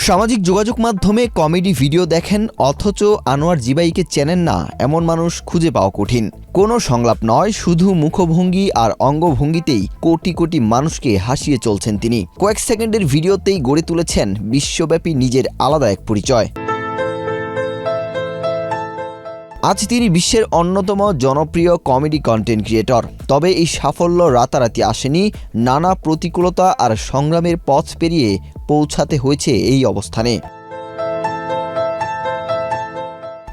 সামাজিক যোগাযোগ মাধ্যমে কমেডি ভিডিও দেখেন অথচ আনোয়ার জিবাইকে চেনেন না এমন মানুষ খুঁজে পাওয়া কঠিন। কোনো সংলাপ নয়, শুধু মুখভঙ্গি আর অঙ্গভঙ্গিতেই কোটি কোটি মানুষকে হাসিয়ে চলছেন তিনি। কয়েক সেকেন্ডের ভিডিওতেই গড়ে তুলেছেন বিশ্বব্যাপী নিজের আলাদা এক পরিচয়। আজ তিনি বিশ্বের অন্যতম জনপ্রিয় কমেডি কন্টেন্ট ক্রিয়েটর। তবে এই সাফল্য রাতারাতি আসেনি, নানা প্রতিকূলতা আর সংগ্রামের পথ পেরিয়ে পৌঁছাতে হয়েছে এই অবস্থানে।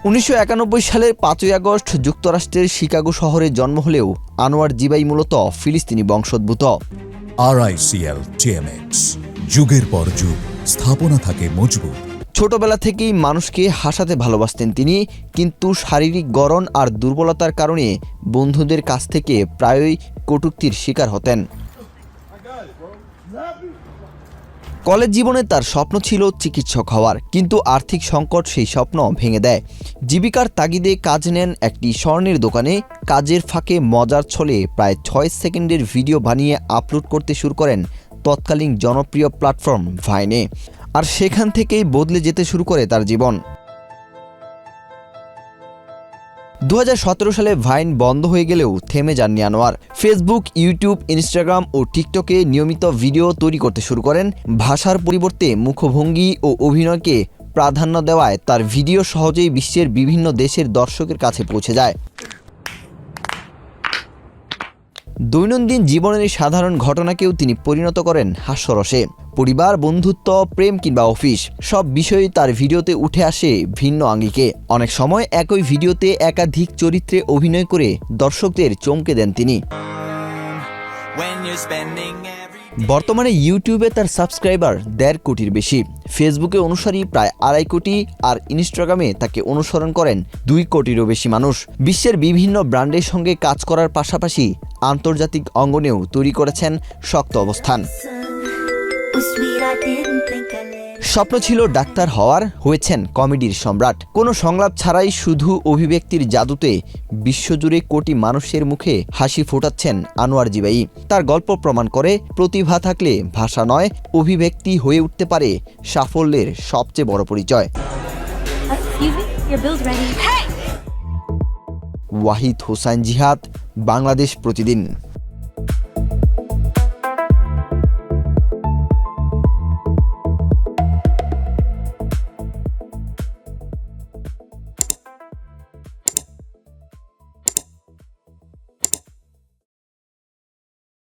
1991 সালের 5ই আগস্ট যুক্তরাষ্ট্রের শিকাগো শহরে জন্ম হলেও আনোয়ার জিবাই মূলত ফিলিস্তিনি বংশোদ্ভূত। RICL TMX, যুগের পর যুগ স্থাপনা থাকে মজবুত। ছোটবেলা থেকেই মানুষকে হাসাতে ভালোবাসতেন তিনি, কিন্তু শারীরিক গড়ন আর দুর্বলতার কারণে বন্ধুদের কাছ থেকে প্রায়ই কটূক্তির শিকার হতেন। কলেজ জীবনে তার স্বপ্ন ছিল চিকিৎসক হওয়ার, কিন্তু আর্থিক সংকট সেই স্বপ্ন ভেঙে দেয়। জীবিকার তাগিদে কাজ নেন একটি স্বর্ণের দোকানে। কাজের ফাঁকে মজার ছলে প্রায় 6 সেকেন্ডের ভিডিও বানিয়ে আপলোড করতে শুরু করেন তৎকালীন জনপ্রিয় প্ল্যাটফর্ম ভাইনে। আর সেখান থেকেই বদলে যেতে শুরু করে তার জীবন। 2017 সালে ভাইন বন্ধ হয়ে গেলেও থেমে যাননি আনোয়ার। ফেসবুক, ইউটিউব, ইনস্টাগ্রাম ও টিকটকে নিয়মিত ভিডিও তৈরি করতে শুরু করেন। ভাষার পরিবর্তে মুখভঙ্গি ও অভিনয়কে প্রাধান্য দেওয়ায় তার ভিডিও সহজেই বিশ্বের বিভিন্ন দেশের দর্শকের কাছে পৌঁছে যায়। দৈনন্দিন জীবনের সাধারণ ঘটনাকেও তিনি পরিণত করেন হাস্যরসে। পরিবার, বন্ধুত্ব, প্রেম কিংবা অফিস, সব বিষয়ই তার ভিডিওতে উঠে আসে ভিন্ন আঙ্গিকে। অনেক সময় একই ভিডিওতে একাধিক চরিত্রে অভিনয় করে দর্শকদের চমকে দেন তিনি। বর্তমানে ইউটিউবে তার সাবস্ক্রাইবার 1.5 কোটির বেশি, ফেসবুকে অনুসারী প্রায় 2.5 কোটি, আর ইনস্টাগ্রামে তাকে অনুসরণ করেন 2 কোটিরও বেশি মানুষ। বিশ্বের বিভিন্ন ব্র্যান্ডের সঙ্গে কাজ করার পাশাপাশি আন্তর্জাতিক অঙ্গনেও তৈরি করেছেন শক্ত অবস্থান। স্বপ্ন ছিল ডাক্তার হওয়ার, হয়েছেন কমেডির সম্রাট। কোনো সংলাপ ছাড়াই শুধু অভিব্যক্তির জাদুতে বিশ্বজুড়ে কোটি মানুষের মুখে হাসি ফোটাচ্ছেন আনোয়ার জিবাই। তার গল্প প্রমাণ করে প্রতিভা থাকলে ভাষা নয়, অভিব্যক্তি হয়ে উঠতে পারে সাফল্যের সবচেয়ে বড় পরিচয়। ওয়াহিদ হোসাইন জিহাদ, বাংলাদেশ প্রতিদিন।